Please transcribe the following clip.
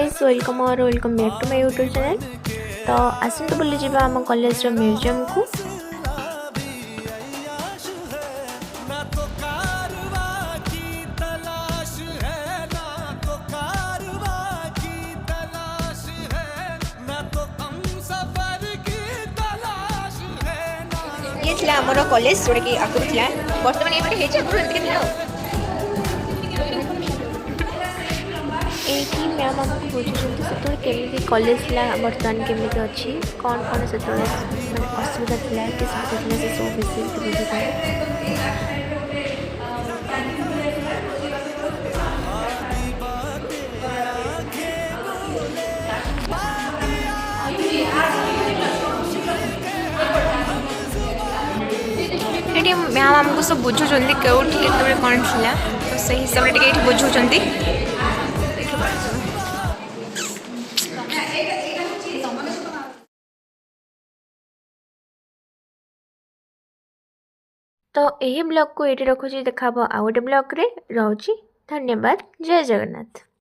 Guys welcome और welcome back to my YouTube channel. तो आसतु बुली जीवा आम कॉलेज म्यूजियम को। ये थिला हमर कॉलेज जोड़ा कि आगु थिला वर्तमान ये बटे हेचे आगु एते थिला एठी मैम हमको बुझुछन से केमिति कॉलेज ला वर्तमान केमिति अछि कौन कौन से माने असुविधा थिला कि सब थिला से सब विषय के बुझुछन। ये मैम आमको सब बुझुचंदी केउठी केतबे कोन थिला तो सही हिसाब रे टिके बुझुचंदी। तो यही ब्लॉग को ये रखुची देखा आउ गोटे ब्लॉग रे रहउची। धन्यवाद। जय जगन्नाथ।